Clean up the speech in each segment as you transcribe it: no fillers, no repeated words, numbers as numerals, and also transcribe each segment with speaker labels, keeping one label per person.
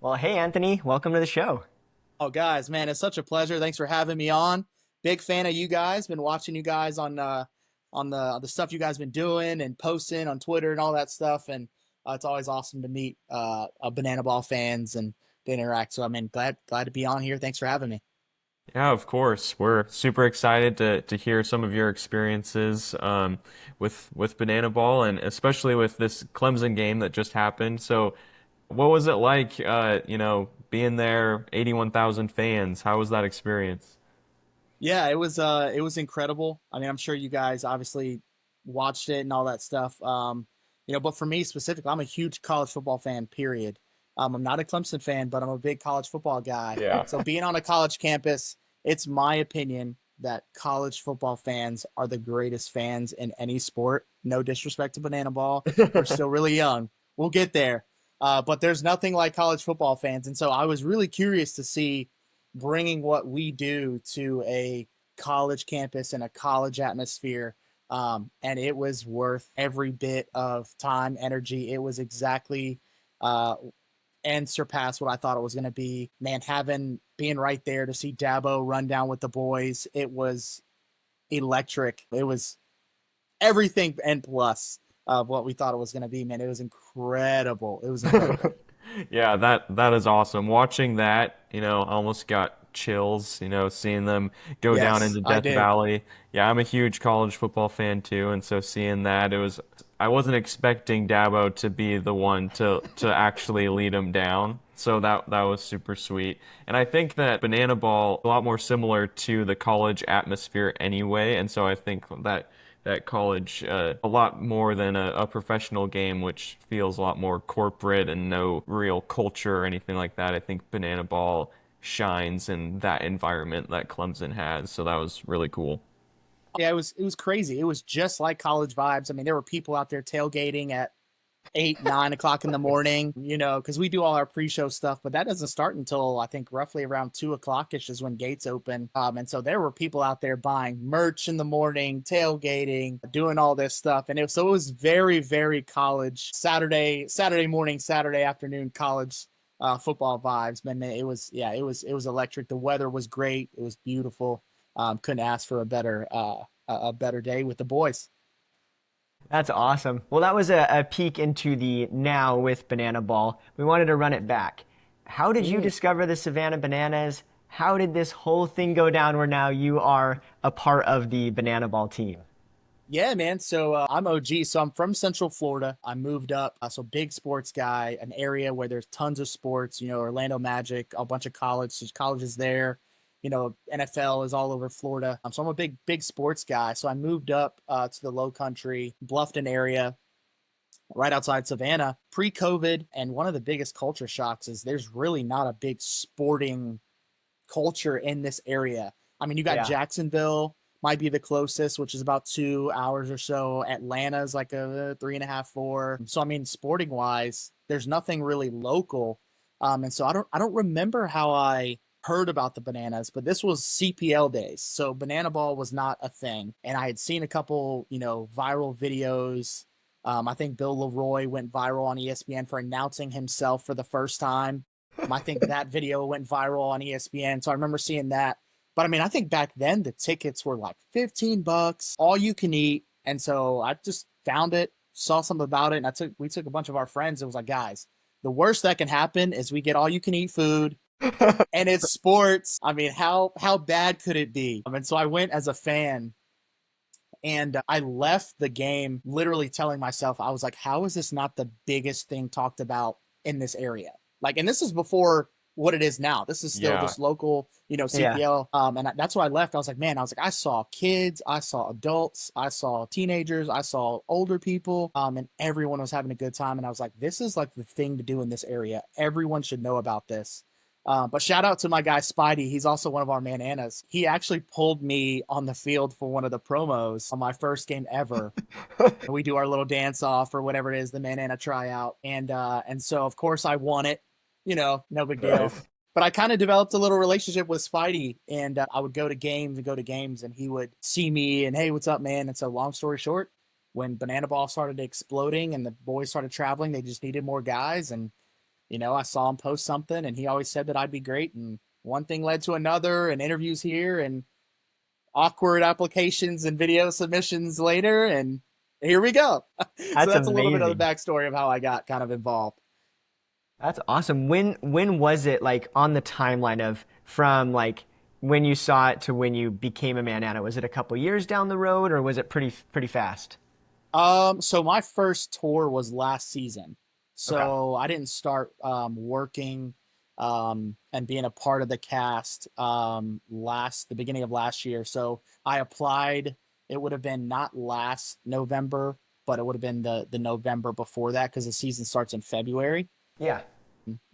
Speaker 1: Well, hey, Anthony, welcome to the show.
Speaker 2: Oh, guys, man, it's such a pleasure. Thanks for having me on. Big fan of you guys. Been watching you guys on the stuff you guys been doing and posting on Twitter and all that stuff. And it's always awesome to meet Banana Ball fans and to interact. So I mean, glad to be on here. Thanks for having me.
Speaker 3: Yeah, of course. We're super excited to hear some of your experiences with Banana Ball and especially with this Clemson game that just happened. So, what was it like, being there, 81,000 fans? How was that experience?
Speaker 2: Yeah, it was incredible. I mean, I'm sure you guys obviously watched it and all that stuff. But for me specifically, I'm a huge college football fan, period. I'm not a Clemson fan, but I'm a big college football guy.
Speaker 3: Yeah.
Speaker 2: So being on a college campus, it's my opinion that college football fans are the greatest fans in any sport. No disrespect to Banana Ball. We're still really young. We'll get there. But there's nothing like college football fans. And so I was really curious to see bringing what we do to a college campus and a college atmosphere. And it was worth every bit of time, energy. It was exactly and surpassed what I thought it was going to be. Man, being right there to see Dabo run down with the boys, it was electric. It was everything and plus of what we thought it was going to be. Man, it was incredible. It was incredible.
Speaker 3: Yeah, that is awesome. Watching that, I almost got chills, seeing them go down
Speaker 2: Yes,
Speaker 3: into
Speaker 2: I
Speaker 3: Death
Speaker 2: did.
Speaker 3: Valley. Yeah, I'm a huge college football fan too, and so seeing that, I wasn't expecting Dabo to be the one to actually lead him down. So that was super sweet. And I think that Banana Ball a lot more similar to the college atmosphere anyway, and so I think that college a lot more than a professional game, which feels a lot more corporate and no real culture or anything like that. I think Banana Ball shines in that environment that Clemson has, so that was really cool.
Speaker 2: Yeah, it was crazy. It was just like college vibes. I mean, there were people out there tailgating at 8, 9 o'clock in the morning, because we do all our pre-show stuff, but that doesn't start until I think roughly around 2 o'clock ish is when gates open. And so there were people out there buying merch in the morning, tailgating, doing all this stuff. And it was very, very college Saturday morning, Saturday afternoon college football vibes. Man, it was electric. The weather was great. It was beautiful. Couldn't ask for a better day with the boys.
Speaker 1: That's awesome. Well, that was a peek into the now with Banana Ball. We wanted to run it back. How did you
Speaker 2: Mm.
Speaker 1: discover the Savannah Bananas? How did this whole thing go down where now you are a part of the Banana Ball team?
Speaker 2: Yeah, man. So I'm OG. So I'm from Central Florida. I moved up. So big sports guy, an area where there's tons of sports. Orlando Magic, a bunch of colleges there. NFL is all over Florida. So I'm a big sports guy. So I moved up to the Low Country, Bluffton area, right outside Savannah, pre-COVID. And one of the biggest culture shocks is there's really not a big sporting culture in this area. I mean, you got
Speaker 1: Yeah.
Speaker 2: Jacksonville, might be the closest, which is about 2 hours or so. Atlanta's like a 3.5, 4. So I mean, sporting wise, there's nothing really local. And so I don't remember how I heard about the bananas, but this was CPL days. So banana ball was not a thing. And I had seen a couple, viral videos. I think Bill Leroy went viral on ESPN for announcing himself for the first time. I think that video went viral on ESPN. So I remember seeing that. But I mean, I think back then the tickets were like $15, all you can eat. And so I just found it, saw something about it, and we took a bunch of our friends. It was like, guys, the worst that can happen is we get all you can eat food and it's sports. I mean, how bad could it be? And so I went as a fan and I left the game literally telling myself, I was like, how is this not the biggest thing talked about in this area? Like, and this is before what it is now. This is still
Speaker 3: Yeah.
Speaker 2: just local,
Speaker 1: Yeah.
Speaker 2: CPL. That's why I left. I was like, man, I saw kids, I saw adults, I saw teenagers, I saw older people, and everyone was having a good time. And I was like, this is like the thing to do in this area. Everyone should know about this. But shout out to my guy Spidey. He's also one of our Bananas. He actually pulled me on the field for one of the promos on my first game ever. We do our little dance off or whatever it is, the Banana tryout, and so of course I won it. No big deal.
Speaker 3: Nice.
Speaker 2: But I kind of developed a little relationship with Spidey, and I would go to games, and he would see me and hey, what's up, man? And so long story short, when Banana Ball started exploding and the boys started traveling, they just needed more guys, and I saw him post something and he always said that I'd be great. And one thing led to another, and interviews here and awkward applications and video submissions later. And here we go. So
Speaker 1: That's
Speaker 2: that's a little bit of the
Speaker 1: amazing.
Speaker 2: backstory of how I got kind of involved.
Speaker 1: That's awesome. When was it like on the timeline of from like when you saw it to when you became a Manana? Was it a couple years down the road or was it pretty fast?
Speaker 2: So my first tour was last season.
Speaker 1: Okay.
Speaker 2: So I didn't start working and being a part of the cast the beginning of last year. So I applied. It would have been not last November, but it would have been the November before that because the season starts in February.
Speaker 1: Yeah.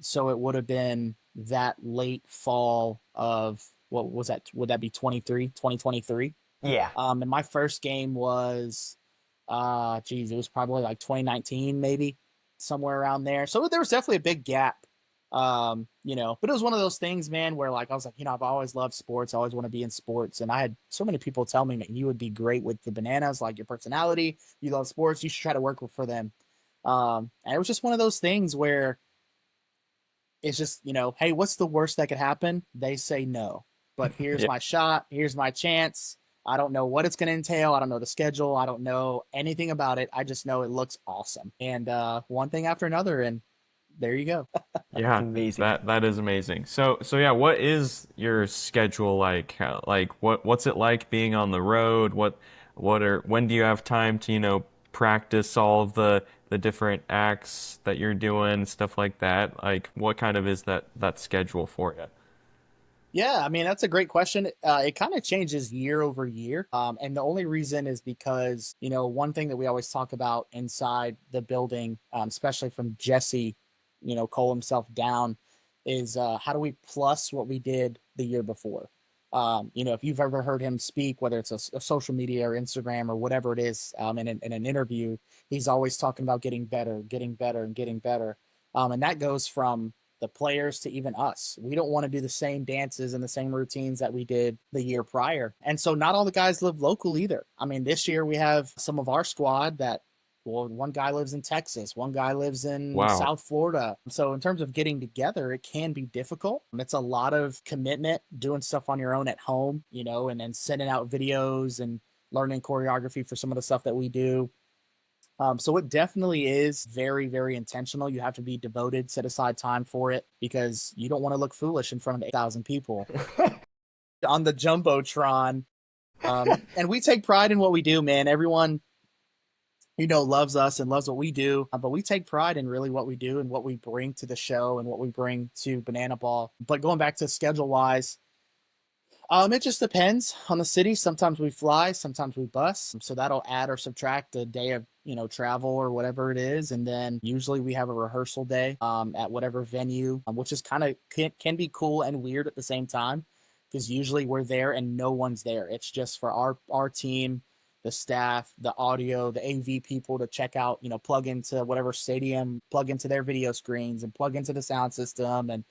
Speaker 2: So it would have been that late fall of what was that? Would that be 2023?
Speaker 1: Yeah.
Speaker 2: And my first game was geez, it was probably like 2019, maybe somewhere around there. So there was definitely a big gap. But it was one of those things, man, where like I was like, I've always loved sports. I always want to be in sports. And I had so many people tell me, man, you would be great with the Bananas, like your personality, you love sports, you should try to work for them. And it was just one of those things where it's just, hey, what's the worst that could happen? They say no. But here's
Speaker 3: Yeah.
Speaker 2: my shot. Here's my chance. I don't know what it's going to entail. I don't know the schedule. I don't know anything about it. I just know it looks awesome. And one thing after another, and there you go.
Speaker 1: It's
Speaker 3: Yeah,
Speaker 1: amazing.
Speaker 3: that is amazing. So yeah, what is your schedule like? Like what's it like being on the road? When do you have time to, practice all of the different acts that you're doing, stuff like that? Like what kind of is that schedule for you?
Speaker 2: Yeah, I mean, that's a great question. It kind of changes year over year. And the only reason is because, one thing that we always talk about inside the building, especially from Jesse, Cole himself down, is how do we plus what we did the year before? If you've ever heard him speak, whether it's a social media or Instagram or whatever it is, in an interview, he's always talking about getting better, and getting better. And that goes from the players to even us. We don't want to do the same dances and the same routines that we did the year prior. And so not all the guys live local either. I mean, this year we have some of our squad that, well, one guy lives in Texas, one guy lives in
Speaker 3: Wow.
Speaker 2: South Florida. So in terms of getting together, it can be difficult. It's a lot of commitment, doing stuff on your own at home, and then sending out videos and learning choreography for some of the stuff that we do. So it definitely is very, very intentional. You have to be devoted, set aside time for it because you don't want to look foolish in front of 8,000 people on the Jumbotron. And we take pride in what we do, man. Everyone, loves us and loves what we do, but we take pride in really what we do and what we bring to the show and what we bring to Banana Ball. But going back to schedule wise, it just depends on the city. Sometimes we fly, sometimes we bus. So that'll add or subtract a day of, travel or whatever it is. And then usually we have a rehearsal day at whatever venue, which is kind of can be cool and weird at the same time because usually we're there and no one's there. It's just for our team, the staff, the audio, the AV people to check out, plug into whatever stadium, plug into their video screens and plug into the sound system and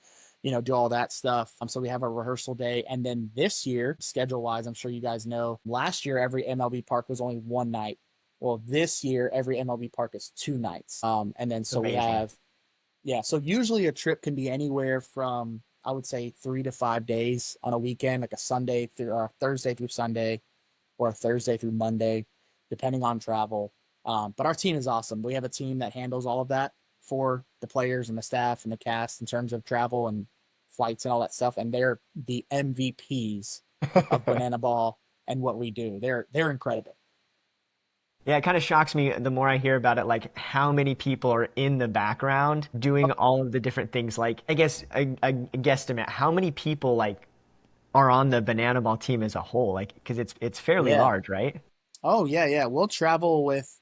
Speaker 2: do all that stuff. So we have a rehearsal day. And then this year, schedule wise, I'm sure you guys know, last year, every MLB park was only one night. Well, this year, every MLB park is 2 nights. And then so we
Speaker 1: Amazing.
Speaker 2: have, yeah. So usually a trip can be anywhere from, I would say, 3 to 5 days on a weekend, like a Sunday through or Thursday through Sunday or a Thursday through Monday, depending on travel. But our team is awesome. We have a team that handles all of that for the players and the staff and the cast in terms of travel and flights and all that stuff. And they're the MVPs of Banana Ball and what we do. They're incredible.
Speaker 1: Yeah, it kind of shocks me the more I hear about it, like how many people are in the background doing all of the different things. Like, I guess a guesstimate, how many people like are on the Banana Ball team as a whole? Like, because it's fairly
Speaker 2: Yeah.
Speaker 1: large, right?
Speaker 2: Oh yeah, yeah. We'll travel with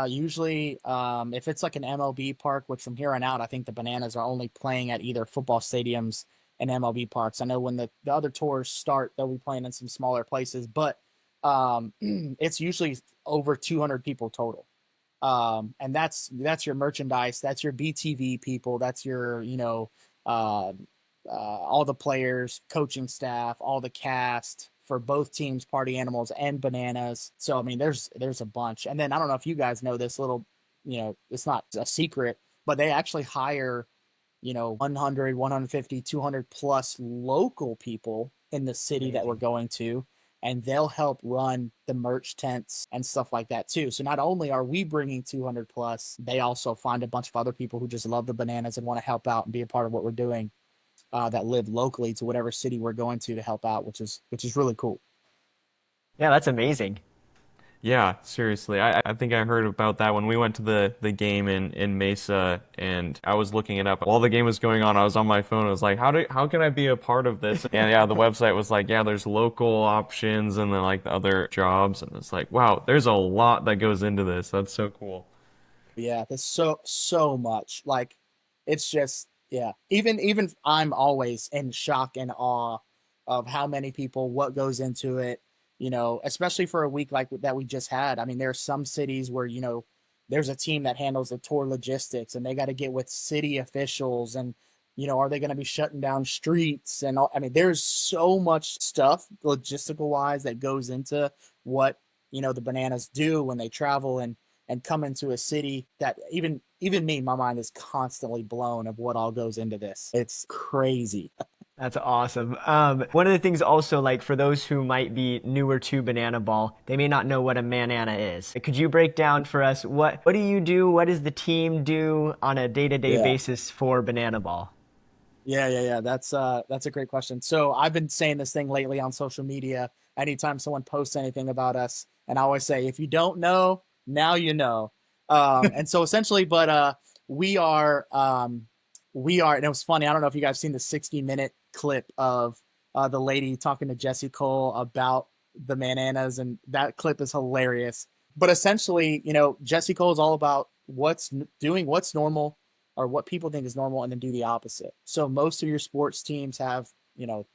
Speaker 2: usually if it's like an MLB park, which from here on out, I think the Bananas are only playing at either football stadiums and MLB parks. I know when the other tours start, they'll be playing in some smaller places, but it's usually over 200 people total. And that's your merchandise, that's your BTV people, that's your uh, all the players, coaching staff, all the cast for both teams, Party Animals and Bananas. So I mean, there's a bunch. And then I don't know if you guys know this little, it's not a secret, but they actually hire 100, 150, 200 plus local people in the city that we're
Speaker 1: Amazing.
Speaker 2: going to, and they'll help run the merch tents and stuff like that too. So not only are we bringing 200 plus, they also find a bunch of other people who just love the bananas and want to help out and be a part of what we're doing, that live locally to whatever city we're going to help out, which is really cool.
Speaker 1: Yeah, that's amazing.
Speaker 3: Yeah, seriously. I think I heard about that when we went to the game in Mesa, and I was looking it up. While the game was going on, I was on my phone. I was like, how can I be a part of this? And yeah, the website was like, yeah, there's local options and then like the other jobs, and it's like, wow, there's a lot that goes into this. That's so cool.
Speaker 2: Yeah, there's so much. Like it's just yeah. Even I'm always in shock and awe of how many people, what goes into it, especially for a week like that we just had. I mean, there are some cities where, there's a team that handles the tour logistics and they got to get with city officials and are they going to be shutting down streets and all, I mean, there's so much stuff logistical wise that goes into what, the bananas do when they travel and come into a city that even me, my mind is constantly blown of what all goes into this. It's crazy.
Speaker 1: That's awesome. One of the things also, like for those who might be newer to Banana Ball, they may not know what a manana is. Could you break down for us what do you do? What does the team do on a day-to-day
Speaker 2: Yeah.
Speaker 1: basis for Banana Ball?
Speaker 2: Yeah. That's a great question. So I've been saying this thing lately on social media. Anytime someone posts anything about us, and I always say, if you don't know, now you know. And so essentially, but we are and it was funny. I don't know if you guys seen the 60-minute clip of the lady talking to Jesse Cole about the bananas, and that clip is hilarious. But essentially, Jesse Cole is all about doing what's normal or what people think is normal and then do the opposite. So most of your sports teams have,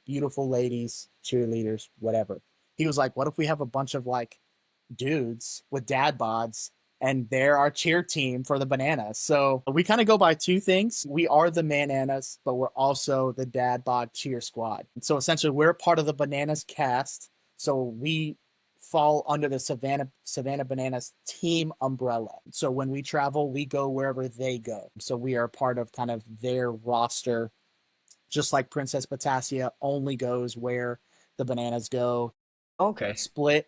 Speaker 2: beautiful ladies, cheerleaders, whatever. He was like, what if we have a bunch of like dudes with dad bods and they're our cheer team for the bananas. So we kind of go by two things. We are the bananas, but we're also the dad bod cheer squad. So essentially we're part of the bananas cast. So we fall under the Savannah Bananas team umbrella. So when we travel, we go wherever they go. So we are part of kind of their roster, just like Princess Potassia only goes where the bananas go.
Speaker 1: Okay.
Speaker 2: Split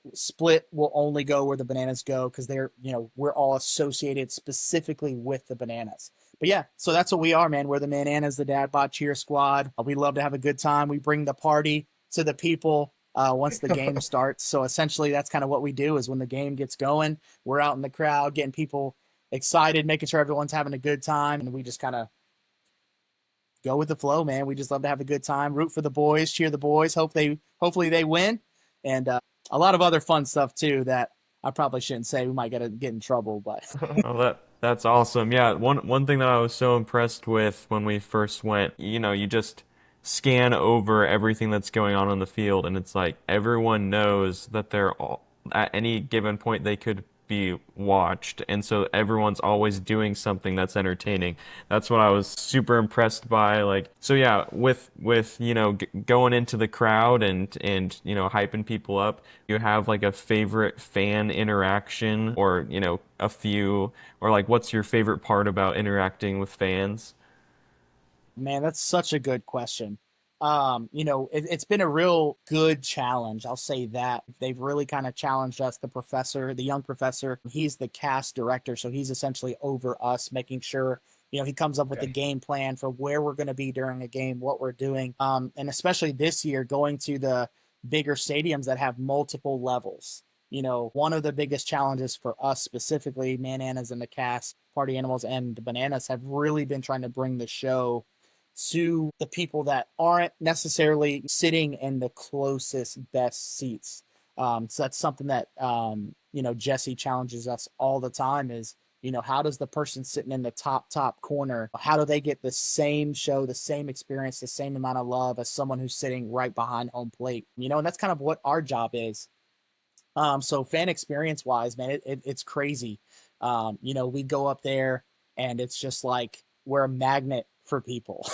Speaker 2: will only go where the bananas go because we're all associated specifically with the bananas. But yeah, so that's what we are, man. We're the bananas, the dad bod cheer squad. We love to have a good time. We bring the party to the people once the game starts. So essentially, that's kind of what we do. Is when the game gets going, we're out in the crowd getting people excited, making sure everyone's having a good time, and we just kind of go with the flow, man. We just love to have a good time, root for the boys, cheer the boys. Hopefully they win, and a lot of other fun stuff too that I probably shouldn't say. We might get in trouble, but
Speaker 3: Oh, that's awesome. Yeah, one thing that I was so impressed with when we first went, you just scan over everything that's going on the field, and it's like everyone knows that they're all at any given point they could be watched, and so everyone's always doing something that's entertaining. That's what I was super impressed by. Like, so yeah, with going into the crowd and hyping people up, you have like a favorite fan interaction or a few, or like what's your favorite part about interacting with fans?
Speaker 2: man, that's such a good question. It's been a real good challenge. I'll say that they've really kind of challenged us. The young professor, he's the cast director, so he's essentially over us, making sure he comes up with the
Speaker 1: Okay.
Speaker 2: game plan for where we're going to be during a game, what we're doing, and especially this year going to the bigger stadiums that have multiple levels. One of the biggest challenges for us specifically, Bananas and the cast, Party Animals and the Bananas, have really been trying to bring the show to the people that aren't necessarily sitting in the closest, best seats. So that's something that Jesse challenges us all the time is, how does the person sitting in the top corner, how do they get the same show, the same experience, the same amount of love as someone who's sitting right behind home plate? And that's kind of what our job is. So fan experience wise, man, it's crazy. We go up there and it's just like we're a magnet for people.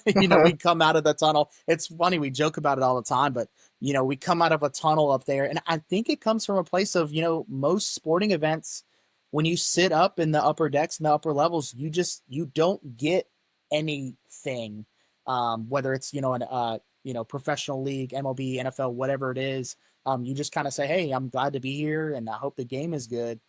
Speaker 2: We come out of the tunnel. It's funny, we joke about it all the time, but we come out of a tunnel up there, and I think it comes from a place of, most sporting events, when you sit up in the upper decks and the upper levels, you don't get anything, whether it's, an professional league, MLB, NFL, whatever it is. You just kind of say, hey, I'm glad to be here and I hope the game is good.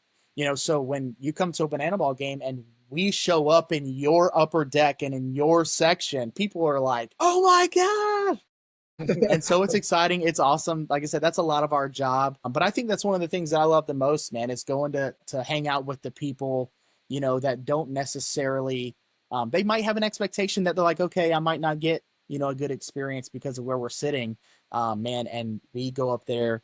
Speaker 2: So when you come to a banana ball game and we show up in your upper deck and in your section, people are like, oh my God. And so it's exciting. It's awesome. Like I said, that's a lot of our job. But I think that's one of the things that I love the most, man, is going to hang out with the people, that don't necessarily, they might have an expectation that they're like, okay, I might not get, a good experience because of where we're sitting, man. And we go up there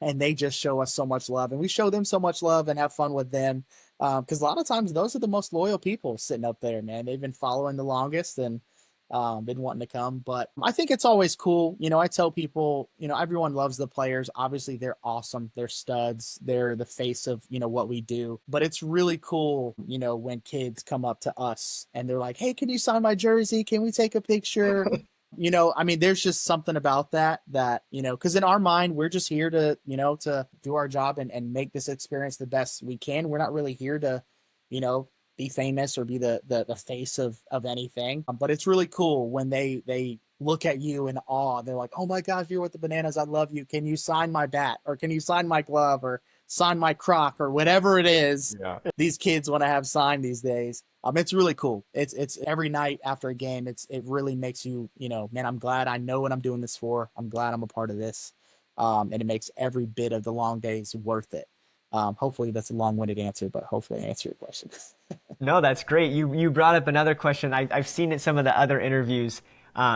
Speaker 2: and they just show us so much love and we show them so much love and have fun with them. Because a lot of times those are the most loyal people sitting up there, man. They've been following the longest and been wanting to come. But I think it's always cool. I tell people, everyone loves the players. Obviously, they're awesome. They're studs. They're the face of, what we do. But it's really cool, when kids come up to us and they're like, hey, can you sign my jersey? Can we take a picture? I mean, there's just something about that, because in our mind, we're just here to, to do our job and make this experience the best we can. We're not really here to, be famous or be the face of anything. But it's really cool when they look at you in awe. They're like, oh my gosh, you're with the Bananas. I love you. Can you sign my bat or can you sign my glove or sign my croc or whatever it is
Speaker 3: Yeah.
Speaker 2: these kids want to have signed these days. It's really cool. It's every night after a game. It really makes you, man, I'm glad I know what I'm doing this for. I'm glad I'm a part of this. And it makes every bit of the long days worth it. Hopefully that's a long-winded answer, but hopefully I answer your question.
Speaker 1: No, that's great. You brought up another question. I've seen it some of the other interviews.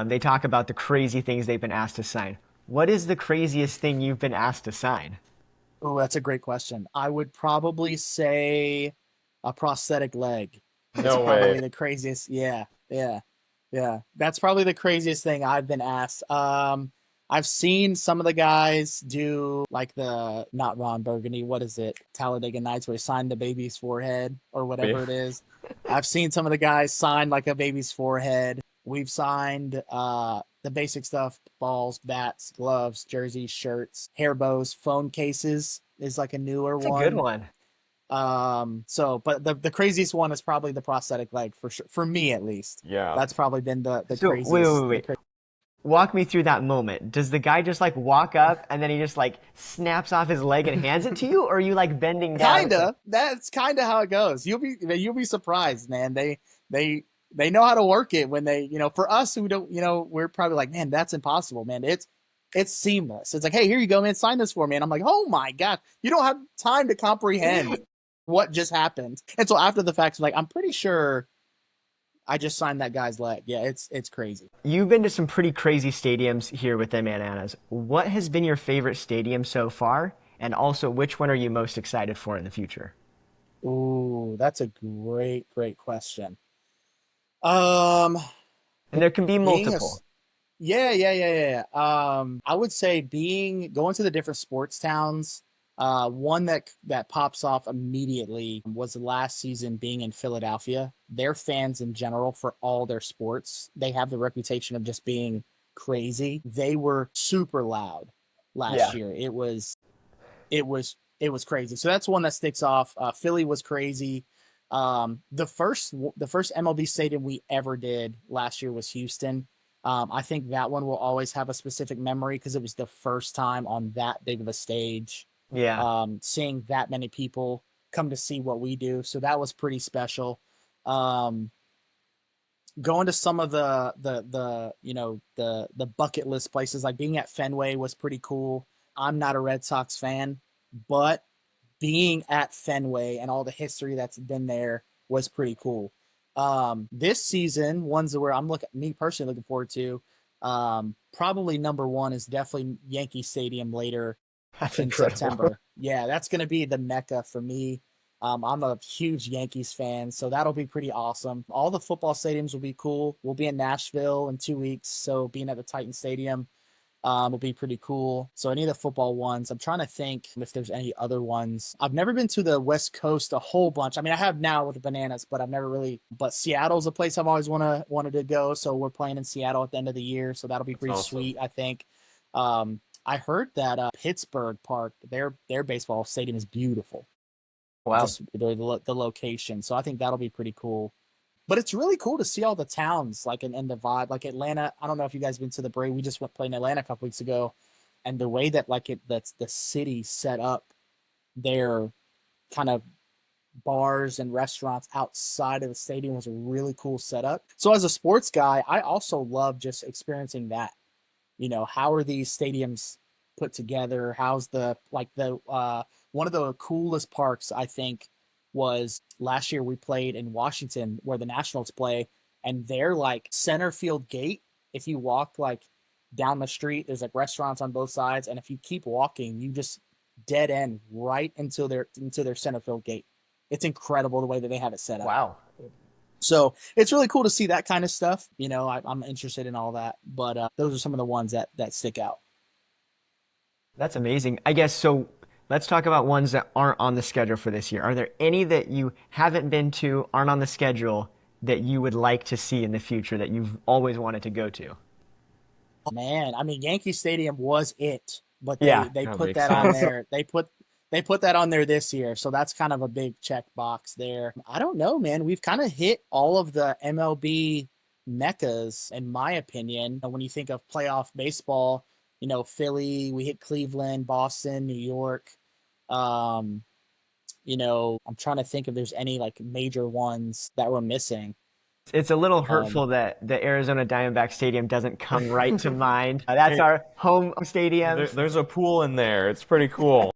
Speaker 1: They talk about the crazy things they've been asked to sign. What is the craziest thing you've been asked to sign?
Speaker 2: Oh, that's a great question. I would probably say a prosthetic leg is
Speaker 3: No way.
Speaker 2: probably the craziest. Yeah, yeah, yeah. That's probably the craziest thing I've been asked. I've seen some of the guys do like the not Ron Burgundy, what is it? Talladega Nights where he signed the baby's forehead or whatever it is. I've seen some of the guys sign like a baby's forehead. We've signed the basic stuff: balls, bats, gloves, jerseys, shirts, hair bows, phone cases is like a newer
Speaker 1: That's a good
Speaker 2: one.
Speaker 1: one.
Speaker 2: But the craziest one is probably the prosthetic leg for sure, for me at least.
Speaker 3: Yeah.
Speaker 2: That's probably been the
Speaker 1: So wait, wait,
Speaker 2: craziest.
Speaker 1: wait, wait. Walk me through that moment. Does the guy just like walk up and then he just like snaps off his leg and hands it to you, or are you like bending down?
Speaker 2: Kinda. That's kinda how it goes. You'll be surprised, man. They they know how to work it when they, for us who don't, we're probably like, man, that's impossible, man. It's seamless. It's like, hey, here you go, man. Sign this for me. And I'm like, oh my God, you don't have time to comprehend what just happened. And so after the fact, I'm like, I'm pretty sure I just signed that guy's leg. Yeah, it's crazy.
Speaker 1: You've been to some pretty crazy stadiums here with the Bananas. What has been your favorite stadium so far? And also, which one are you most excited for in the future?
Speaker 2: Ooh, that's a great question. Um,
Speaker 1: And there can be
Speaker 2: being a
Speaker 1: multiple.
Speaker 2: I would say being going to the different sports towns. One that pops off immediately was last season being in Philadelphia. Their fans in general for all their sports, they have the reputation of just being crazy. They were super loud last
Speaker 1: Yeah.
Speaker 2: year. It was crazy. So that's one that sticks off. Philly was crazy. The first MLB stadium we ever did last year was Houston. I think that one will always have a specific memory because it was the first time on that big of a stage,
Speaker 1: Yeah.
Speaker 2: seeing that many people come to see what we do. So that was pretty special. Um, Going to some of the bucket list places like being at Fenway was pretty cool. I'm not a Red Sox fan, but being at Fenway and all the history that's been there was pretty cool. This season, ones where me personally looking forward to, probably number one is definitely Yankee Stadium later
Speaker 1: That's
Speaker 2: in
Speaker 1: incredible.
Speaker 2: September. Yeah, that's going to be the mecca for me. I'm a huge Yankees fan, so that'll be pretty awesome. All the football stadiums will be cool. We'll be in Nashville in 2 weeks, so being at the Titan Stadium will be pretty cool. So any of the football ones, I'm trying to think if there's any other ones. I've never been to the West Coast a whole bunch. I mean, I have now with the Bananas, but I've never really. But Seattle's a place I've always wanted to go. So we're playing in Seattle at the end of the year, so that'll be
Speaker 3: That's
Speaker 2: pretty
Speaker 3: awesome.
Speaker 2: sweet. I think. I heard that Pittsburgh Park, their baseball stadium is beautiful.
Speaker 1: Wow.
Speaker 2: Just the location, so I think that'll be pretty cool. But it's really cool to see all the towns like in the vibe. Like Atlanta, I don't know if you guys been to the Brave. We just went playing Atlanta a couple weeks ago, and the way that like that's the city set up their kind of bars and restaurants outside of the stadium was a really cool setup. So as a sports guy, I also love just experiencing that. How are these stadiums put together? How's the like the one of the coolest parks I think was last year we played in Washington where the Nationals play, and they're like center field gate. If you walk like down the street, there's like restaurants on both sides, and if you keep walking, you just dead end right into their center field gate. It's incredible the way that they have it set up.
Speaker 1: Wow.
Speaker 2: So it's really cool to see that kind of stuff. I'm interested in all that, but those are some of the ones that stick out.
Speaker 1: That's amazing. I guess so. Let's talk about ones that aren't on the schedule for this year. Are there any that you haven't been to, aren't on the schedule, that you would like to see in the future that you've always wanted to go to?
Speaker 2: Man, I mean, Yankee Stadium was it, but they
Speaker 1: Yeah.
Speaker 2: they
Speaker 3: That
Speaker 2: put
Speaker 3: makes
Speaker 2: that on
Speaker 3: sense.
Speaker 2: there. They put that on there this year, so that's kind of a big check box there. I don't know, man. We've kind of hit all of the MLB meccas, in my opinion. When you think of playoff baseball, Philly, we hit Cleveland, Boston, New York. Um, I'm trying to think if there's any like major ones that we're missing.
Speaker 1: It's a little
Speaker 2: Um,
Speaker 1: hurtful that the Arizona Diamondback Stadium doesn't come right to mind. That's
Speaker 3: Hey,
Speaker 1: our home stadium.
Speaker 3: there's a pool in there. It's pretty cool.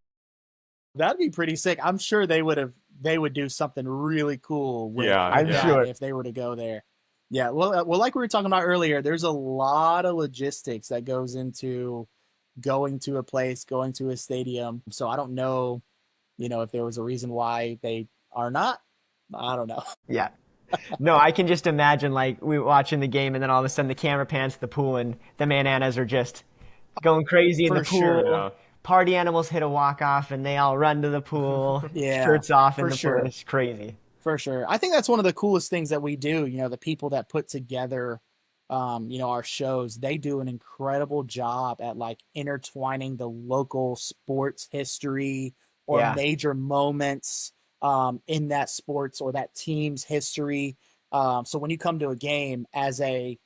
Speaker 2: That'd be pretty sick. I'm sure they would do something really cool with
Speaker 3: Yeah,
Speaker 2: with
Speaker 1: I'm
Speaker 3: yeah.
Speaker 2: that
Speaker 1: sure.
Speaker 2: if they were to go there. Yeah, well, like we were talking about earlier, there's a lot of logistics that goes into going to a place, going to a stadium. So I don't know, if there was a reason why they are not. I don't know.
Speaker 1: Yeah. No, I can just imagine like we watching the game and then all of a sudden the camera pans to the pool and the Bananas are just going crazy in the
Speaker 2: For sure.
Speaker 1: pool.
Speaker 3: Yeah.
Speaker 1: Party animals hit a walk off and they all run to the pool,
Speaker 2: Yeah,
Speaker 1: shirts off in
Speaker 2: for
Speaker 1: the pool.
Speaker 2: sure.
Speaker 1: It's crazy.
Speaker 2: For sure. I think that's one of the coolest things that we do. The people that put together, our shows, they do an incredible job at like intertwining the local sports history or
Speaker 1: Yeah.
Speaker 2: major moments in that sports or that team's history. So when you come to a game as a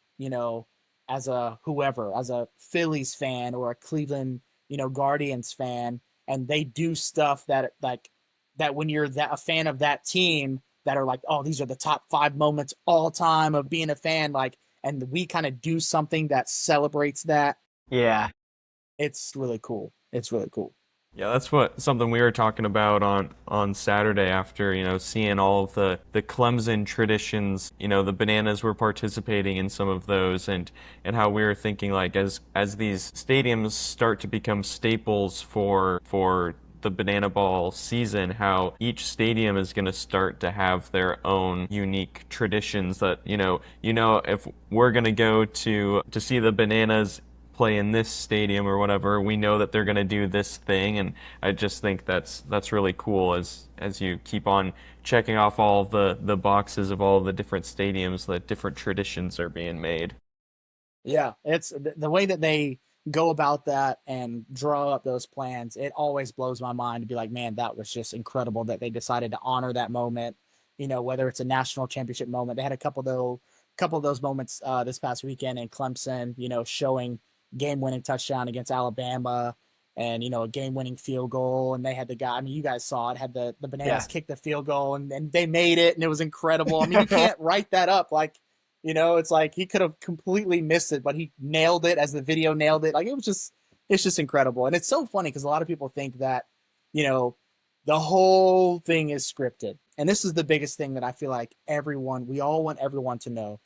Speaker 2: whoever, as a Phillies fan or a Cleveland, Guardians fan, and they do stuff that like that when you're a fan of that team that are like, oh, these are the top 5 moments all time of being a fan, like, and we kind of do something that celebrates that.
Speaker 1: Yeah.
Speaker 2: It's really cool. It's really cool.
Speaker 3: Yeah, that's what something we were talking about on Saturday after, seeing all of the Clemson traditions, the Bananas were participating in some of those and how we were thinking like as these stadiums start to become staples for the Banana Ball season, how each stadium is going to start to have their own unique traditions that, if we're going to go to see the Bananas play in this stadium or whatever, we know that they're going to do this thing, and I just think that's really cool as you keep on checking off all the boxes of all the different stadiums that different traditions are being made.
Speaker 2: Yeah, it's the way that they go about that and draw up those plans. It always blows my mind to be like, man, that was just incredible that they decided to honor that moment. Whether it's a national championship moment, they had a couple of those moments this past weekend in Clemson. Showing game-winning touchdown against Alabama, and a game-winning field goal. And they had the guy. I mean, you guys saw it. Had the
Speaker 1: Yeah.
Speaker 2: Bananas kick the field goal, and they made it, and it was incredible. I mean, you can't write that up like. It's like he could have completely missed it, but he nailed it as the video nailed it. Like it's just incredible. And it's so funny because a lot of people think that, you know, the whole thing is scripted. And this is the biggest thing that I feel like we all want everyone to know.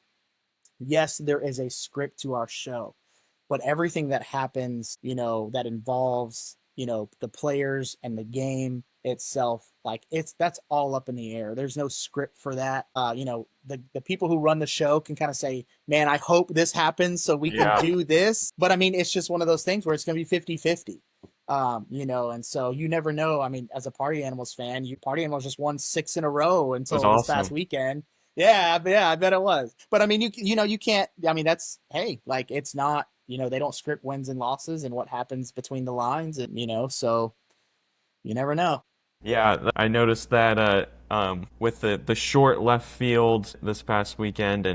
Speaker 2: Yes, there is a script to our show, but everything that happens, that involves, the players and the game itself, like that's all up in the air. There's no script for that. The people who run the show can kind of say, man, I hope this happens so we can
Speaker 3: Yeah.
Speaker 2: do this. But I mean, it's just one of those things where it's going to be 50-50. And so you never know. I mean, as a Party Animals fan, Party Animals just won 6 in a row
Speaker 3: It was
Speaker 2: until this past
Speaker 3: awesome.
Speaker 2: weekend. Yeah, I bet it was. But I mean, you can't. I mean, that's hey, like it's not. They don't script wins and losses and what happens between the lines, and so you never know.
Speaker 3: Yeah, I noticed that with the short left field this past weekend,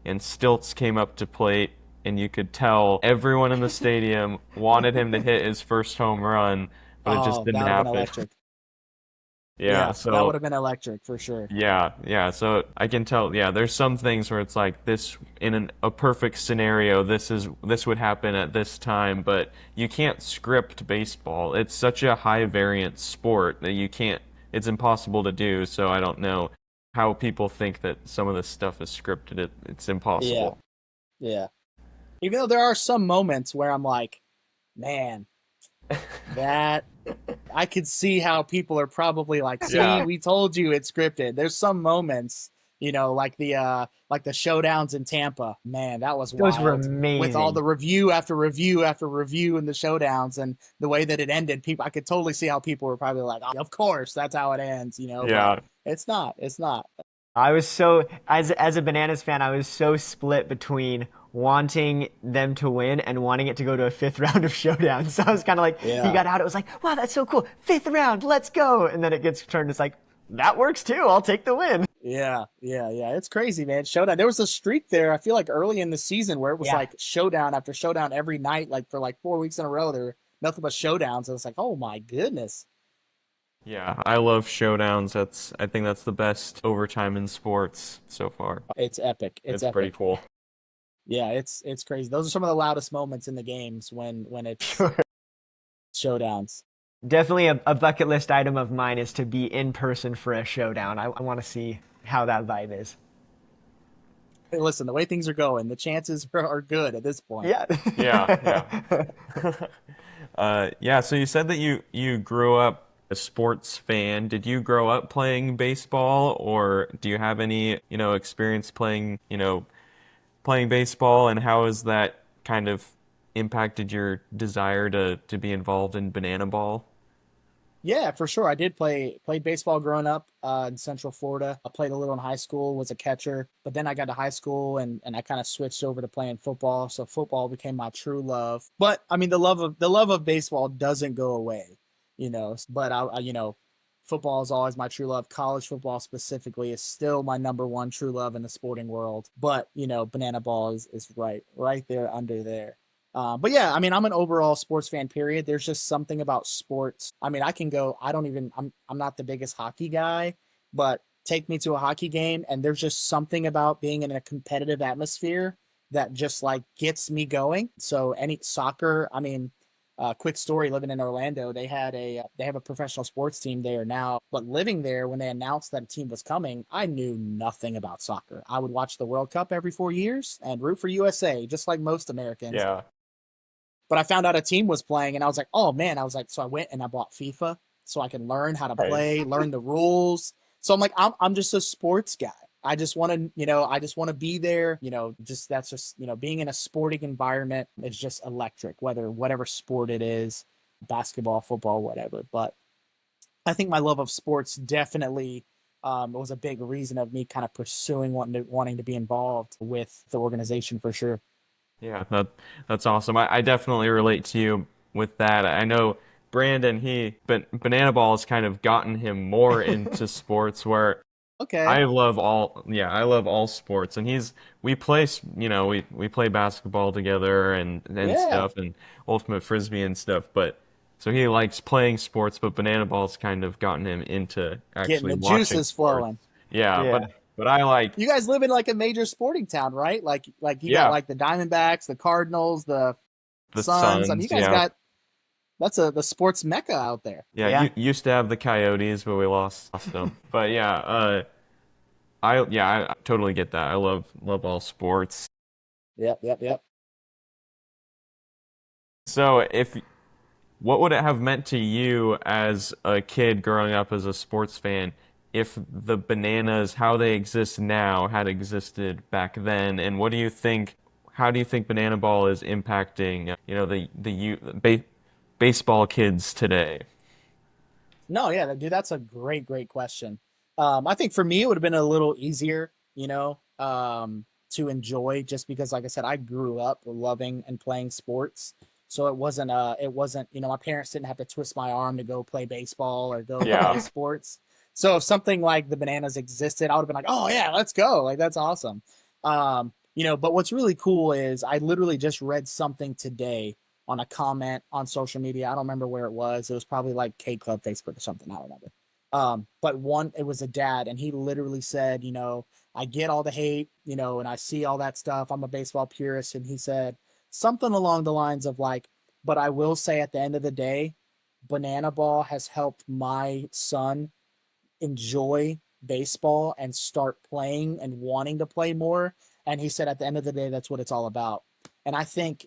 Speaker 3: and Stilts came up to plate, and you could tell everyone in the stadium wanted him to hit his first home run, but it just
Speaker 2: Oh, that
Speaker 3: didn't
Speaker 2: would have been
Speaker 3: happen.
Speaker 2: electric.
Speaker 3: Yeah,
Speaker 2: Yeah, that would
Speaker 3: so
Speaker 2: have been electric for sure.
Speaker 3: yeah, so I can tell. Yeah, there's some things where it's like this in a perfect scenario, this would happen at this time, but you can't script baseball. It's such a high variance sport that you can't. It's impossible to do. So I don't know how people think that some of this stuff is scripted. It's
Speaker 2: Yeah,
Speaker 3: impossible.
Speaker 2: yeah. Even though there are some moments where I'm like, man, that I could see how people are probably like, see,
Speaker 3: Yeah,
Speaker 2: we told you it's scripted. There's some moments, like the showdowns in Tampa. Man, that was
Speaker 1: Those were
Speaker 2: wild. With all
Speaker 1: amazing.
Speaker 2: the review after review after review in the showdowns and the way that it ended, people I could totally see how people were probably like, oh, of course, that's how it ends, but
Speaker 3: yeah.
Speaker 2: it's not. It's not.
Speaker 1: I was so as a Bananas fan, I was so split between wanting them to win and wanting it to go to a fifth round of showdown. So I was kind of like, he
Speaker 2: Yeah.
Speaker 1: got out. It was like, wow, that's so cool. Fifth round, let's go. And then it gets turned. It's like, that works too. I'll take the win.
Speaker 2: Yeah, yeah, yeah. It's crazy, man. Showdown. There was a streak there, I feel like early in the season where it was
Speaker 1: Yeah.
Speaker 2: like showdown after showdown every night, like for like 4 weeks in a row. There were nothing but showdowns. And it's like, oh my goodness.
Speaker 3: Yeah, I love showdowns. I think that's the best overtime in sports so far.
Speaker 2: It's epic. It's
Speaker 3: It's pretty
Speaker 2: epic.
Speaker 3: cool.
Speaker 2: Yeah, it's crazy. Those are some of the loudest moments in the games when it's
Speaker 1: Sure.
Speaker 2: showdowns.
Speaker 1: Definitely a bucket list item of mine is to be in person for a showdown. I want to see how that vibe is.
Speaker 2: Hey, listen, the way things are going, the chances are good at this point.
Speaker 1: Yeah.
Speaker 3: Yeah, yeah. Yeah, so you said that you grew up a sports fan. Did you grow up playing baseball, or do you have any, experience playing, playing baseball, and how has that kind of impacted your desire to be involved in banana ball?
Speaker 2: Yeah, for sure. I did played baseball growing up in Central Florida. I played a little in high school, was a catcher, but then I got to high school and I kind of switched over to playing football. So football became my true love. But I mean, the love of baseball doesn't go away. But football is always my true love. College football specifically is still my number one true love in the sporting world. But banana ball is right there under there. But yeah, I mean, I'm an overall sports fan. Period. There's just something about sports. I mean, I can go. I don't even. I'm not the biggest hockey guy, but take me to a hockey game, and there's just something about being in a competitive atmosphere that just like gets me going. So any soccer. I mean, quick story. Living in Orlando, they have a professional sports team there now. But living there, when they announced that a team was coming, I knew nothing about soccer. I would watch the World Cup every 4 years and root for USA, just like most Americans,
Speaker 3: Yeah.
Speaker 2: but I found out a team was playing and I was like, oh man, I was like, so I went and I bought FIFA so I can learn how to
Speaker 3: Nice.
Speaker 2: play, learn the rules. So I'm like, I'm just a sports guy. I just want to be there, just that's just, being in a sporting environment is just electric, whatever sport it is, basketball, football, whatever. But I think my love of sports definitely was a big reason of me kind of pursuing wanting to be involved with the organization for sure.
Speaker 3: Yeah, that's awesome. I definitely relate to you with that. I know Brandon, but Banana Ball has kind of gotten him more into sports where
Speaker 2: Okay.
Speaker 3: I love all sports, and we play, we play basketball together and
Speaker 2: Yeah.
Speaker 3: stuff, and ultimate frisbee and stuff. But so he likes playing sports, but Banana Ball's kind of gotten him into
Speaker 2: Getting
Speaker 3: actually
Speaker 2: the
Speaker 3: watching
Speaker 2: juices
Speaker 3: sports.
Speaker 2: flowing.
Speaker 3: Yeah,
Speaker 1: Yeah.
Speaker 3: but I like,
Speaker 2: You guys live in like a major sporting town, right? Like you got
Speaker 3: yeah,
Speaker 2: like the Diamondbacks, the Cardinals, the
Speaker 3: the
Speaker 2: Suns. I mean, you
Speaker 3: Suns,
Speaker 2: guys
Speaker 3: yeah.
Speaker 2: got that's the sports mecca out there.
Speaker 3: Yeah,
Speaker 1: Yeah.
Speaker 3: you used to have the Coyotes, but we lost them. But yeah, I totally get that. I love all sports.
Speaker 2: Yep, yep, yep.
Speaker 3: So if what would it have meant to you as a kid growing up as a sports fan if the bananas, how they exist now, had existed back then? And what do you think? How do you think banana ball is impacting, baseball kids today?
Speaker 2: No, yeah, dude, that's a great question. I think for me it would have been a little easier, to enjoy just because, like I said, I grew up loving and playing sports. So it wasn't, my parents didn't have to twist my arm to go play baseball or go play
Speaker 3: Yeah.
Speaker 2: sports. So if something like the Bananas existed, I would have been like, oh yeah, let's go. Like that's awesome. But what's really cool is I literally just read something today on a comment on social media. I don't remember where it was. It was probably like K Club Facebook or something. I don't remember. But it was a dad, and he literally said, I get all the hate, and I see all that stuff. I'm a baseball purist. And he said something along the lines of like, but I will say at the end of the day, Banana Ball has helped my son enjoy baseball and start playing and wanting to play more. And he said at the end of the day, that's what it's all about. And I think,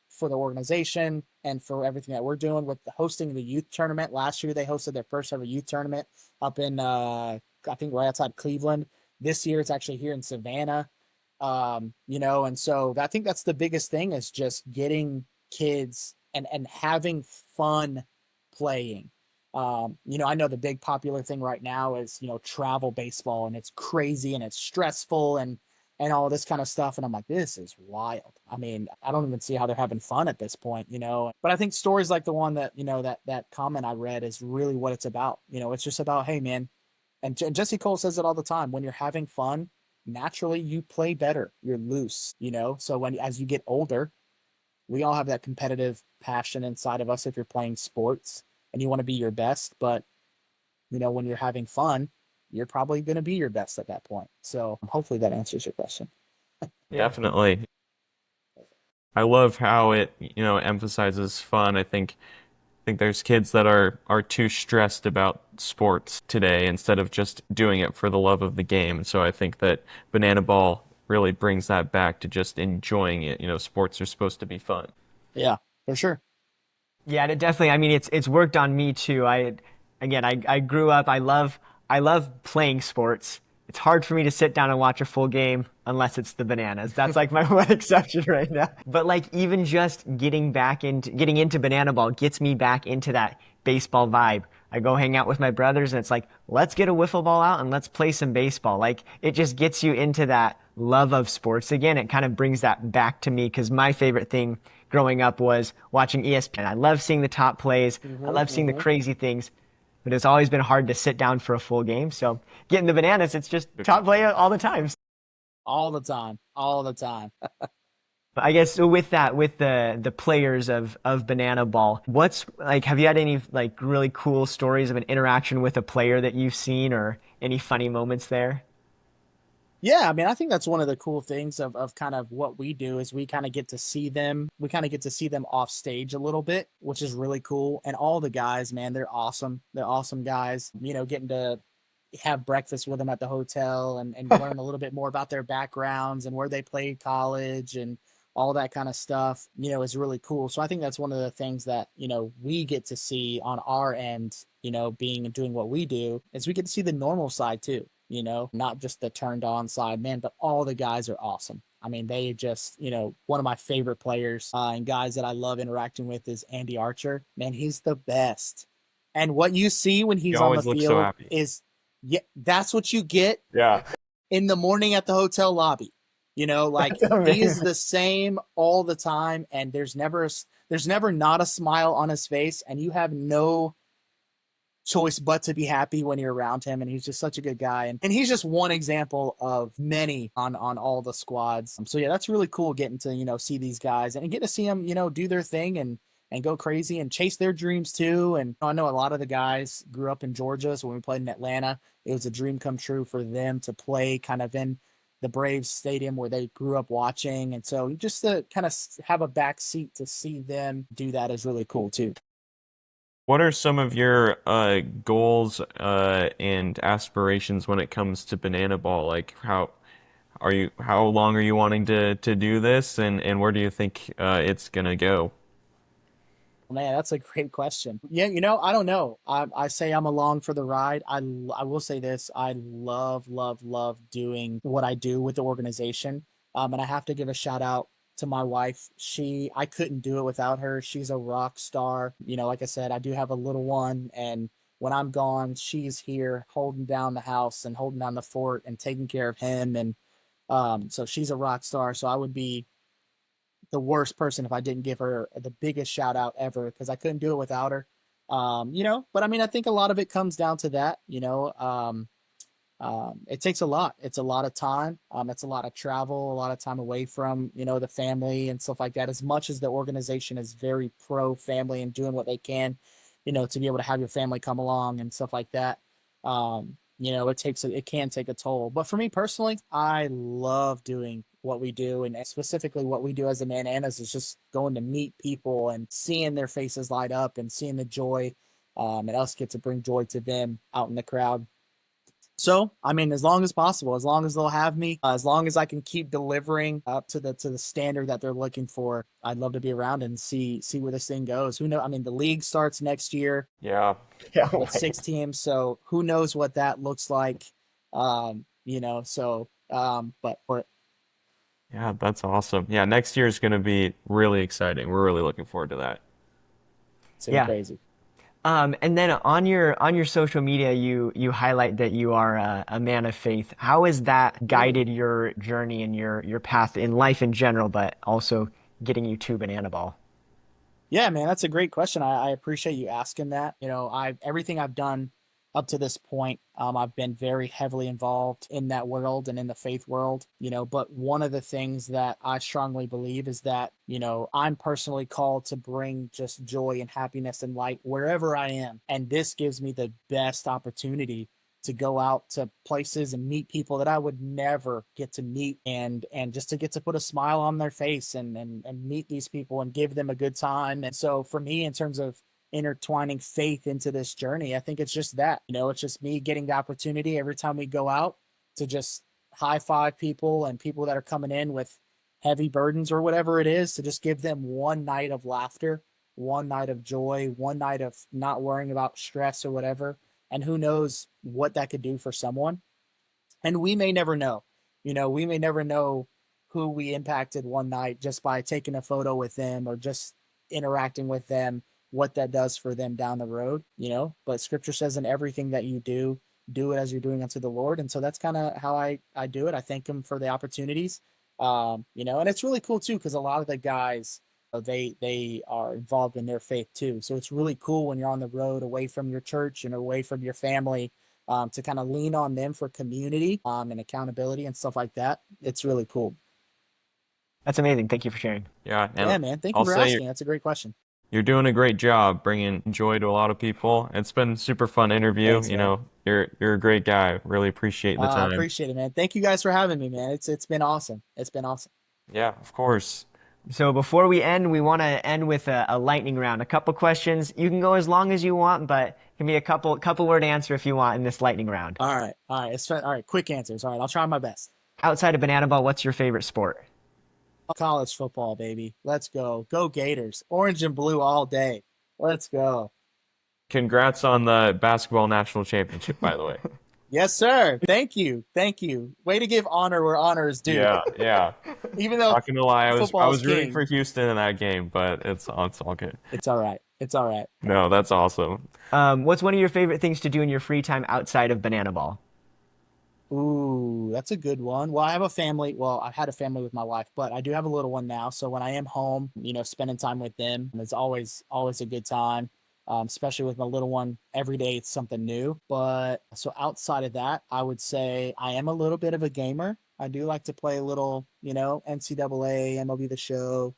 Speaker 2: for the organization and for everything that we're doing with the hosting the youth tournament. Last year they hosted their first ever youth tournament up in I think right outside Cleveland. This year it's actually here in Savannah. And so I think that's the biggest thing is just getting kids and having fun playing. I know the big popular thing right now is, travel baseball, and it's crazy and it's stressful and all this kind of stuff. And I'm like, this is wild. I mean, I don't even see how they're having fun at this point. But I think stories like the one that, that comment I read is really what it's about. It's just about, hey man, and Jesse Cole says it all the time. When you're having fun, naturally you play better. You're loose. So as you get older, we all have that competitive passion inside of us if you're playing sports and you want to be your best. But, when you're having fun, you're probably going to be your best at that point. So hopefully that answers your question.
Speaker 1: Yeah.
Speaker 3: Definitely. I love how it, emphasizes fun. I think there's kids that are too stressed about sports today instead of just doing it for the love of the game. So I think that Banana Ball really brings that back to just enjoying it. Sports are supposed to be fun.
Speaker 2: Yeah, for sure.
Speaker 1: Yeah, it definitely. I mean, it's worked on me too. I grew up. I love playing sports. It's hard for me to sit down and watch a full game unless it's the Bananas. That's like my one exception right now. But like even just getting into banana ball gets me back into that baseball vibe. I go hang out with my brothers and it's like, let's get a wiffle ball out and let's play some baseball. Like it just gets you into that love of sports again. It kind of brings that back to me because my favorite thing growing up was watching ESPN. I love seeing the top plays. I love seeing the crazy things, but it's always been hard to sit down for a full game. So getting the Bananas, it's just top play all the time.
Speaker 2: All the time. All the time.
Speaker 1: But I guess so with that, with the players of Banana Ball, what's like? Have you had any like really cool stories of an interaction with a player that you've seen, or any funny moments there?
Speaker 2: Yeah, I mean, I think that's one of the cool things of kind of what we do is we kind of get to see them. We kind of get to see them off stage a little bit, which is really cool. And all the guys, man, they're awesome. They're awesome guys. Getting to have breakfast with them at the hotel and learn a little bit more about their backgrounds and where they played college and all that kind of stuff, is really cool. So I think that's one of the things that, we get to see on our end, being and doing what we do is we get to see the normal side too, not just the turned on side, man, but all the guys are awesome. I mean, they just, one of my favorite players and guys that I love interacting with is Andy Archer. Man, he's the best. And what you see when
Speaker 3: You
Speaker 2: he's on the
Speaker 3: always look so
Speaker 2: field
Speaker 3: happy.
Speaker 2: is, yeah, that's what you get
Speaker 3: Yeah.
Speaker 2: in the morning at the hotel lobby. Like
Speaker 1: That's
Speaker 2: he is
Speaker 1: amazing.
Speaker 2: the same all the time, and there's never not a smile on his face, and you have no choice but to be happy when you're around him. And he's just such a good guy, and he's just one example of many on all the squads. So yeah, that's really cool getting to see these guys and get to see them do their thing and go crazy and chase their dreams too. And I know a lot of the guys grew up in Georgia, so when we played in Atlanta, it was a dream come true for them to play kind of in the Braves stadium where they grew up watching. And so just to kind of have a back seat to see them do that is really cool too.
Speaker 3: What are some of your goals and aspirations when it comes to Banana Ball? Like how long are you wanting to do this and where do you think it's gonna go?
Speaker 2: Man, that's a great question. Yeah, I don't know. I say I'm along for the ride. I will say this. I love, love, love doing what I do with the organization. And I have to give a shout out to my wife. I couldn't do it without her. She's a rock star. Like I said, I do have a little one, and when I'm gone, she's here holding down the house and holding down the fort and taking care of him. And so she's a rock star. So I would be the worst person if I didn't give her the biggest shout out ever because I couldn't do it without her. But I mean, I think a lot of it comes down to that. It takes a lot. It's a lot of time. It's a lot of travel, a lot of time away from, the family and stuff like that. As much as the organization is very pro family and doing what they can, to be able to have your family come along and stuff like that. It can take a toll. But for me personally, I love doing what we do, and specifically what we do as the Bananas is just going to meet people and seeing their faces light up and seeing the joy, and us get to bring joy to them out in the crowd. So, I mean, as long as possible, as long as they'll have me, as long as I can keep delivering up to the standard that they're looking for, I'd love to be around and see where this thing goes. Who knows? I mean, the league starts next year
Speaker 3: Yeah.
Speaker 1: Yeah.
Speaker 2: with 6 teams, so who knows what that looks like? But
Speaker 3: Yeah, that's awesome. Yeah, next year is going to be really exciting. We're really looking forward to that.
Speaker 2: it's gonna be
Speaker 1: Yeah.
Speaker 2: crazy.
Speaker 1: And then on your social media, you highlight that you are a man of faith. How has that guided your journey and your path in life in general, but also getting you to Banana Ball?
Speaker 2: Yeah, man, that's a great question. I appreciate you asking that. I everything I've done up to this point, I've been very heavily involved in that world and in the faith world. But one of the things that I strongly believe is that I'm personally called to bring just joy and happiness and light wherever I am, and this gives me the best opportunity to go out to places and meet people that I would never get to meet, and just to get to put a smile on their face and meet these people and give them a good time. And so for me, in terms of intertwining faith into this journey, I think it's just that. It's just me getting the opportunity every time we go out to just high five people and people that are coming in with heavy burdens or whatever it is, to just give them one night of laughter, one night of joy, one night of not worrying about stress or whatever. And who knows what that could do for someone. And we may never know. We may never know who we impacted one night just by taking a photo with them or just interacting with them, what that does for them down the road. But scripture says in everything that you do it as you're doing unto the Lord. And so that's kind of how I do it. I thank him for the opportunities. And it's really cool too, because a lot of the guys, they are involved in their faith too. So it's really cool when you're on the road away from your church and away from your family, to kind of lean on them for community, and accountability and stuff like that. It's really cool.
Speaker 1: That's amazing. Thank you for sharing.
Speaker 3: Yeah, and
Speaker 2: Yeah, man. Thank you
Speaker 3: I'll
Speaker 2: for
Speaker 3: say
Speaker 2: asking. That's a great question.
Speaker 3: you're doing a great job bringing joy to a lot of people. It's been a super fun interview.
Speaker 2: Thanks, man.
Speaker 3: You're a great guy. Really appreciate the
Speaker 2: I
Speaker 3: time.
Speaker 2: appreciate it, man. Thank you guys for having me, man. It's been awesome. It's been awesome.
Speaker 3: Yeah, of course.
Speaker 1: So before we end, we want to end with a lightning round. A couple questions. You can go as long as you want, but it can be a couple word answer if you want in this lightning round.
Speaker 2: All right, all right. All right. Quick answers. All right, I'll try my best.
Speaker 1: Outside of Banana Ball, what's your favorite sport?
Speaker 2: College football, baby. Let's go. Go Gators. Orange and blue all day. Let's go.
Speaker 3: Congrats on the basketball national championship, by the way.
Speaker 2: Yes, sir. Thank you. Thank you. Way to give honor where honor is due.
Speaker 3: Yeah, yeah.
Speaker 2: Even though
Speaker 3: Not gonna lie, I
Speaker 2: football is
Speaker 3: was rooting
Speaker 2: king,
Speaker 3: for Houston in that game, but it's all good.
Speaker 2: it's all right. It's all right.
Speaker 3: No, that's awesome.
Speaker 1: What's one of your favorite things to do in your free time outside of Banana Ball?
Speaker 2: Ooh, that's a good one. Well, I have a family. Well, I've had a family with my wife, but I do have a little one now. So when I am home, spending time with them, it's always a good time. Especially with my little one. Every day it's something new. But so outside of that, I would say I am a little bit of a gamer. I do like to play a little, NCAA, MLB The Show.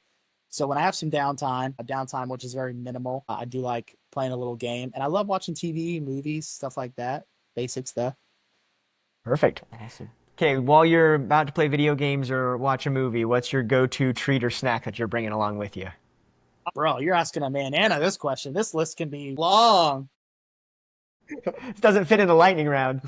Speaker 2: So when I have some downtime, a downtime which is very minimal, I do like playing a little game, and I love watching TV, movies, stuff like that, basic stuff.
Speaker 1: Perfect.
Speaker 3: Awesome.
Speaker 1: Okay, while you're about to play video games or watch a movie, what's your go-to treat or snack that you're bringing along with you?
Speaker 2: Bro, you're asking a man Anna this question. This list can be long.
Speaker 1: This doesn't fit in the lightning round.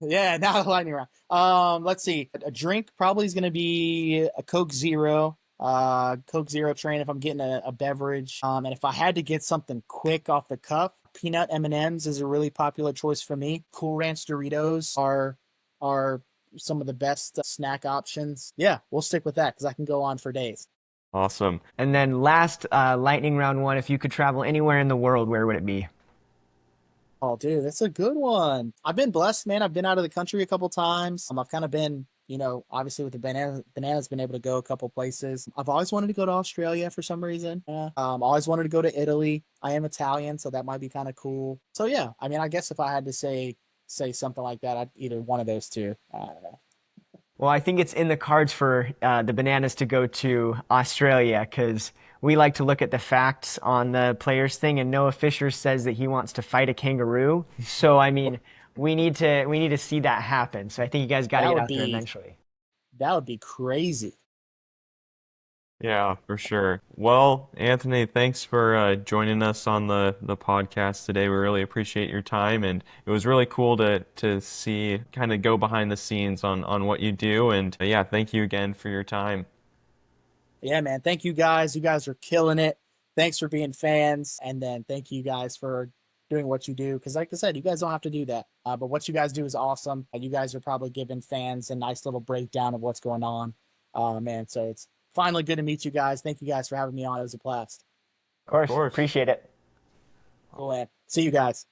Speaker 2: Yeah, now the lightning round. Let's see. A drink probably is going to be a Coke Zero. Coke Zero train if I'm getting a beverage. And if I had to get something quick off the cuff, peanut M&Ms is a really popular choice for me. Cool Ranch Doritos are some of the best snack options. Yeah, we'll stick with that because I can go on for days.
Speaker 3: Awesome.
Speaker 1: And then last lightning round one, if you could travel anywhere in the world, where would it be?
Speaker 2: Oh, dude, that's a good one. I've been blessed, man. I've been out of the country a couple times. I've kind of been, obviously with the bananas been able to go a couple places. I've always wanted to go to Australia for some reason. Yeah. Always wanted to go to Italy. I am Italian, so that might be kind of cool. So yeah, I mean, I guess if I had to say something like that, I'd either one of those two. I don't know.
Speaker 1: Well, I think it's in the cards for the Bananas to go to Australia because we like to look at the facts on the players thing, and Noah Fisher says that he wants to fight a kangaroo. So I mean, we need to see that happen. So I think you guys got to
Speaker 2: That
Speaker 1: get
Speaker 2: would
Speaker 1: out there
Speaker 2: be
Speaker 1: eventually.
Speaker 2: that would be crazy.
Speaker 3: Yeah, for sure. Well, Anthony, thanks for joining us on the podcast today. We really appreciate your time, and it was really cool to see kind of go behind the scenes on what you do. And yeah, thank you again for your time.
Speaker 2: Yeah, man. Thank you guys. You guys are killing it. Thanks for being fans. And then thank you guys for doing what you do. Because, like I said, you guys don't have to do that. But what you guys do is awesome. You guys are probably giving fans a nice little breakdown of what's going on. Man, so it's finally good to meet you guys. Thank you guys for having me on. It was a blast.
Speaker 1: Of
Speaker 3: Of
Speaker 1: course,
Speaker 3: course.
Speaker 1: appreciate it.
Speaker 2: Cool, man. See you guys.